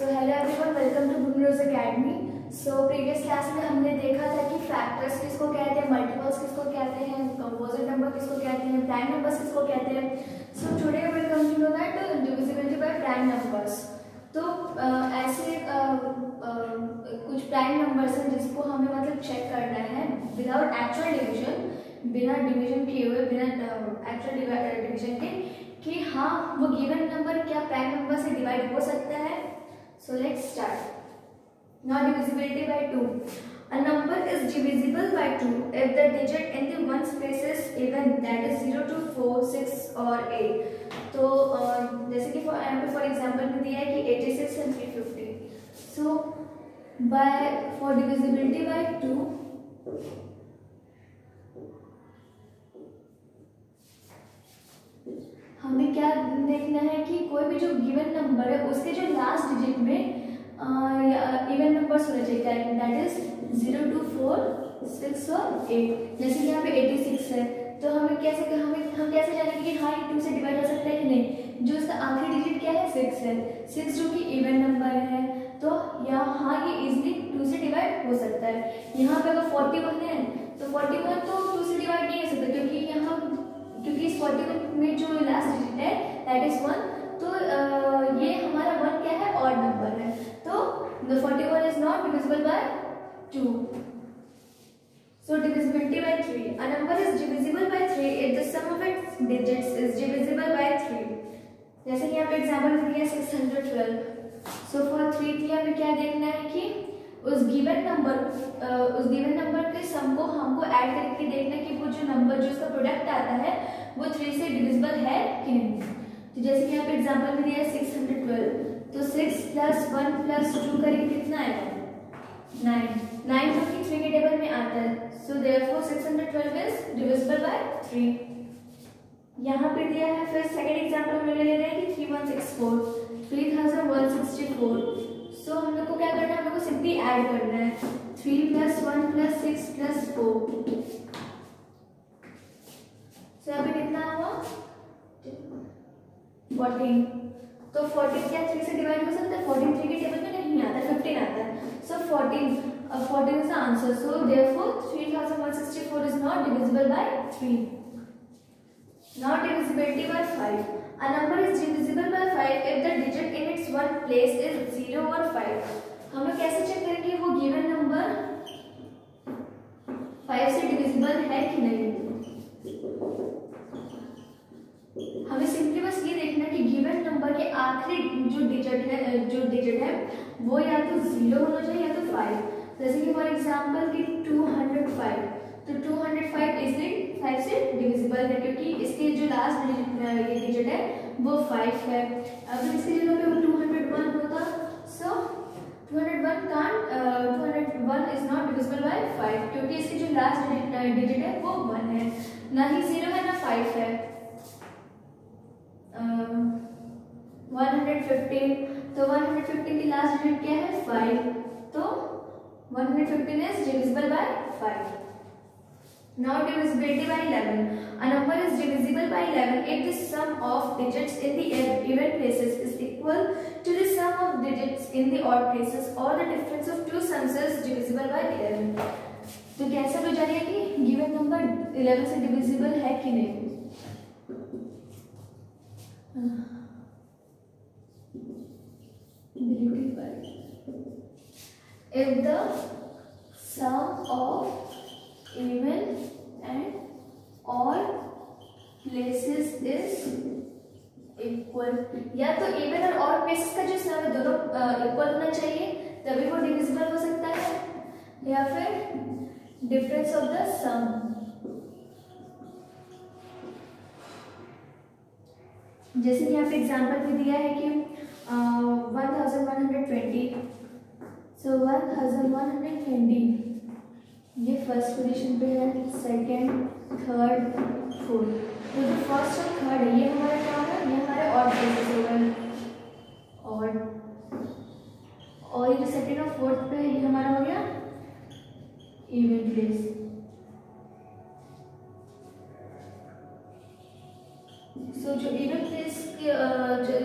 So hello everyone, welcome to good news academy. So previous class में हमने देखा था कि फैक्टर्स किसको कहते हैं, मल्टीपल्स किसको कहते हैं, कंपोजिट नंबर किसको कहते हैं, प्राइम नंबर्स किसको कहते हैं। So today we will come to know that divisibility by prime numbers. तो ऐसे कुछ प्राइम नंबर्स हैं जिसको हमें मतलब चेक करना है विदाउट एक्चुअल डिविजन, बिना डिविजन किए हुए, बिना एक्चुअल डिविजन के, कि हाँ वो गिवन नंबर क्या प्राइम नंबर से डिवाइड हो सकता है। So let's start. Now divisibility by 2. A number is divisible by 2 if the digit in the ones place is even, that is 0 to 4, 6 or 8. तो जैसे कि for example में दिया है कि 86 and 350. So for divisibility by 2, हमें क्या देखना है कि कोई भी जो गिवन नंबर है उसके जो लास्ट डिजिट में इवन नंबर्स होने चाहिए, दैट इज 0 to 4, 6 और 8। जैसे कि यहाँ पे 86 है तो हम कैसे जानेंगे कि हाँ ये 2 से डिवाइड हो सकता है कि नहीं। जो इसका आखिरी डिजिट क्या है, 6 है। 6 जो कि इवन नंबर है तो यहाँ ये इजिली 2 से डिवाइड हो सकता है। यहाँ पे अगर 41 है तो 41 तो 2 से डिवाइड नहीं हो सकता, क्योंकि इस 41 में जो लास्ट डिजिट है दैट इज 1, तो ये हमारा 1 क्या है, ऑड नंबर है। तो the 41 is not divisible by 2. So divisibility by 3. A number is divisible by 3 if the sum of its digits is divisible by 3. जैसे कि यहाँ पे एग्जाम्पल में दिया 612. So for 3 हमें क्या देखना है कि उस गिवन नंबर के सम को हमको ऐड करके देखना है कि वो जो नंबर जो उसका प्रोडक्ट आता है वो 3 से डिविजिबल है कि नहीं। तो जैसे कि यहाँ पे एग्जांपल में दिया है 612, तो 6 + 1 + 2 करेंगे कितना आएगा, 9 जो कि 3 के टेबल में आता है। So therefore 612 is divisible by 3। यहाँ पे दिया है फिर सेकंड एग्जांपल में ले रहे हैं कि 3164, 3164। सो हम लोग को क्या करना है, हम लोग को सिंपली ऐड करना है 3 + 1 + 6 + 4। सो यहाँ पे कितना हुआ, 14। तो 14 क्या 3 से डिवाइड हो सकता है, 14 3 के टेबल में नहीं आता, 15 आता है। सो 14 is the answer. So therefore 3164 is not divisible by 3। Now divisibility by 5. A number is divisible by 5 if the digit in its one place is 0 or 5. हमें कैसे चेक करेंगे वो गिवन नंबर 5 से डिविजिबल है कि नहीं। हमें सिंपली बस ये देखना है कि गिवन नंबर के आखिरी जो डिजिट है वो या तो 0 होना चाहिए या तो 5। जैसे कि फॉर एग्जांपल कि 205, तो 205 इजिली 5 से डिविजिबल है क्योंकि इसके जो लास्ट डिजिट है वो 5 है। अगर इसकी जगह पे 201 होता, सो 201 इज नॉट डिविजिबल बाय 5 क्योंकि इसकी जो लास्ट डिजिट है वो 1 है, ना ही 0 है ना 5 है। 115, तो 115 की लास्ट डिजिट क्या है, 5, तो 115 is divisible by 5. Now divisibility by 11. A number is divisible by 11 if the sum of digits in the even places is equal to the sum of digits in the odd places or the difference of two sums is divisible by 11. तो कैसे हो जाएगा कि given number 11 से divisible है कि नहीं। If the sum of even and odd places is equal, या तो even और odd places का जो sum है दोनों इक्वल होना चाहिए तभी वो डिविजिबल हो सकता है, या फिर डिफरेंस ऑफ द सम। जैसे कि यहाँ पे एग्जाम्पल भी दिया है कि 1120, सो 1120 ये फर्स्ट पोजीशन पे है, सेकंड, थर्ड, फोर्थ। तो जो फर्स्ट और थर्ड है ये हमारा क्या होगा, ये हमारे ऑड प्लेसेस होगा, और ये जो सेकंड और फोर्थ पे है ये हमारा हो गया इवन प्लेस। सो जो इवन प्लेस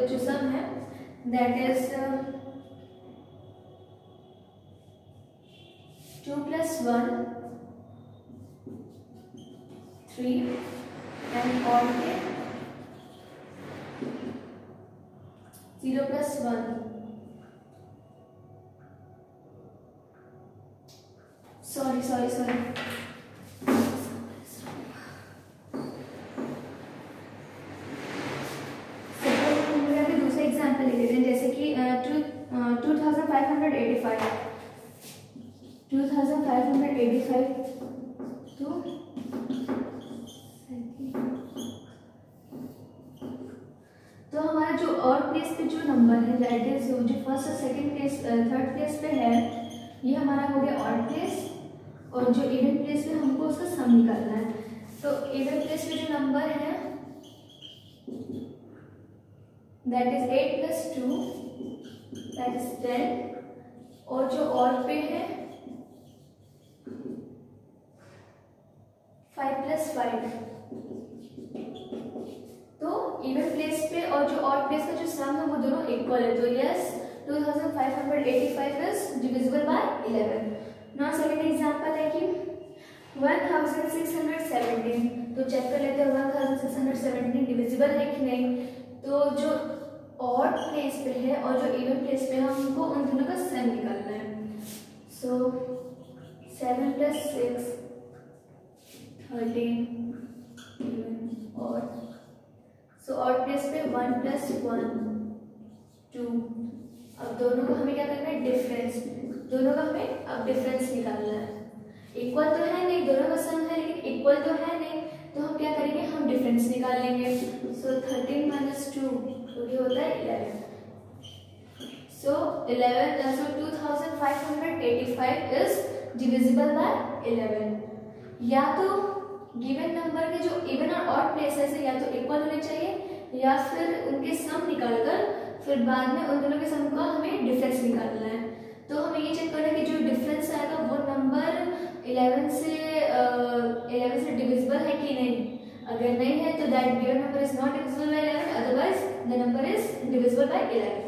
जो सम है दैट इज 1 3 एंड ऑड के 0 प्लस 1। सॉरी दूसरा एग्जाम्पल ले लेते हैं, जैसे कि 2585 तो हमारा जो और प्लेस पे जो नंबर है दैट इज जो फर्स्ट और सेकंड प्लेस थर्ड प्लेस पे है, ये हमारा हो गया ऑड प्लेस, और जो इवन प्लेस पे हमको उसका सम निकालना है। तो इवन प्लेस पे जो नंबर है that is 8 plus 2 that is 10, और जो ऑड पे है 5 प्लस 5। तो इवन प्लेस पे और जो ऑड प्लेस का जो सम है वो दोनों इक्वल है, तो yes 2585 is divisible by 11। Now second example है कि 1617, तो चेक कर लेते हैं 1617 डिविजिबल है कि नहीं। तो जो ऑड प्लेस पे है और जो इवन प्लेस पे है हमको उन दोनों का सम निकालना है। सो 7 plus 6 13 even odd. So odd place पे 1 प्लस 1 2। अब दोनों को हमें क्या करना है, डिफरेंस, दोनों का हमें अब डिफरेंस निकालना है। इक्वल तो है नहीं, दोनों का सम है लेकिन इक्वल तो है नहीं, तो हम क्या करेंगे, हम डिफरेंस निकाल लेंगे। सो 13 माइनस 2 तो ये होता है 11। सो 2585 इज डिविजिबल बाय 11। या तो गिवन नंबर के जो इवन और ऑड प्लेसेस है या तो इक्वल होने चाहिए या फिर उनके सम निकालकर फिर बाद में उन दोनों के सम का हमें डिफरेंस निकालना है। तो हमें ये चेक करना है कि जो डिफरेंस आएगा वो नंबर 11 से डिविजिबल है कि नहीं। अगर नहीं है तो that given number is not divisible by 11, otherwise the number is divisible by 11।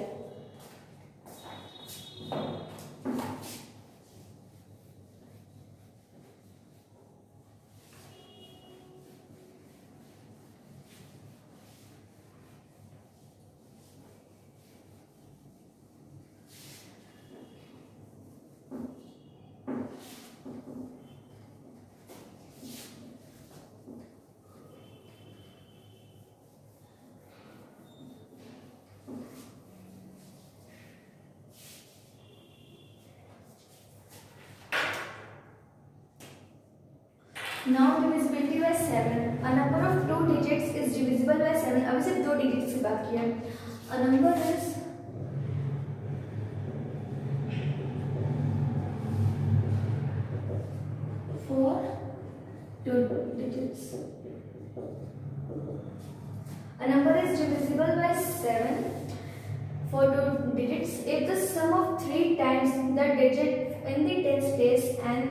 Now divisibility by 7. A number of 2 digits is divisible by 7. अभी सिर्फ 2 डिजिट्स की बात की है। A number is 4 2 digits. A number is divisible by 7 for 2 digits if the sum of 3 times the digit in the tens place and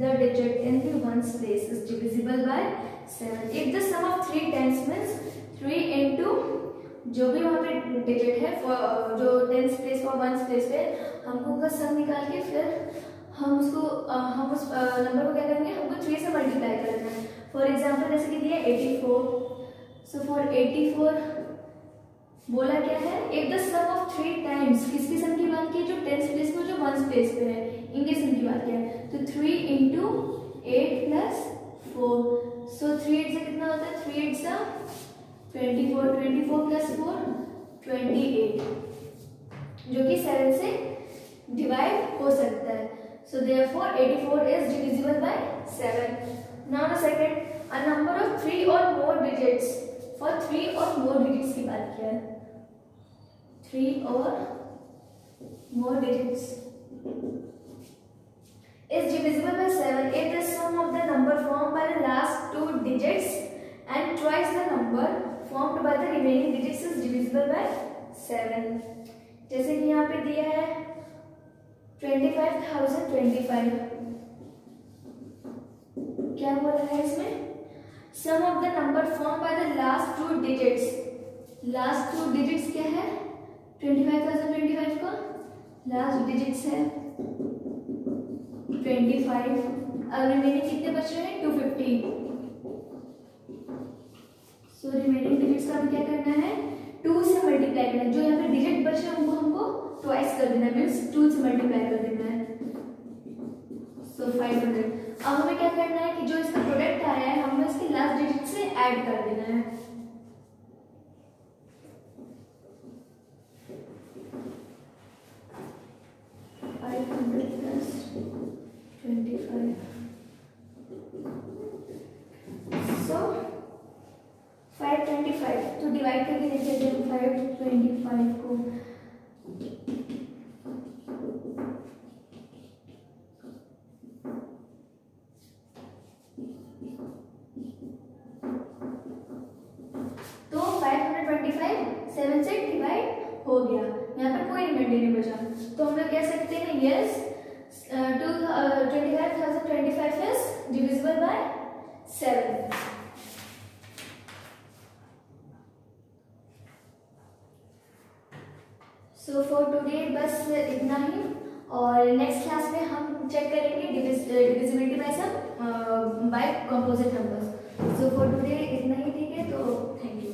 the digit in the ones place is divisible by 7. If the sum of 3 times means 3 into जो भी वहाँ पे digit है जो tens place और ones place पे हमको उनका सम निकाल के फिर हम उस नंबर को क्या करेंगे, हमको 3 से मल्टीप्लाई करना है। फॉर एग्जाम्पल जैसे कि दिया 84। सो फॉर 84 बोला क्या है, if the sum of 3 times, किसकी सम की बात की है, जो टेंस प्लेस में जो वंस प्लेस पे है इनके सम की बात की है। तो 3 into 8 plus 4। सो 3 8 से कितना होता है, 3 8 से 24, 24 plus 4 28, जो कि 7 से डिवाइड हो सकता है। So therefore 84 is divisible by 7। Now the second, a number of 3 और मोर डिजिट्स, फॉर 3 और मोर डिजिट्स की बात किया है, 3 और मोर digits is divisible by 7 if the sum of the number formed by the last 2 digits and twice the number formed by the remaining digits is divisible by 7। जैसे कि यहाँ पे दिया है 25,025, क्या बोला है इसमें, sum of the number formed by the last 2 digits, last 2 digits क्या है, 25,025 का लास्ट डिजिट्स है 25 रिमेनिंग कितने बच रहे हैं 250। सो रिमेनिंग डिजिट्स का भी क्या करना है 2 से मल्टीप्लाई करना है। जो यहाँ पे डिजिट बच रहे हैं उनको हमको ट्वाइस कर देना है, मीन्स 2 से मल्टीप्लाई कर देना है। सो 500। अब हमें क्या करना है कि जो इसका प्रोडक्ट आया है हमें इसके लास्ट डिजिट से ऐड कर देना है। सो 525 तो डिवाइड करके लिख लेते हैं 525 को। तो 525 7 से डिवाइड हो गया, यहाँ पर कोई रिमाइंडर नहीं बचा। तो हम लोग कह सकते हैं yes 25,025 is divisible by 7। So for today बस इतना ही, और नेक्स्ट क्लास में हम चेक करेंगे divisibility by sum by composite numbers. So for today इतना ही, ठीक है, तो थैंक यू।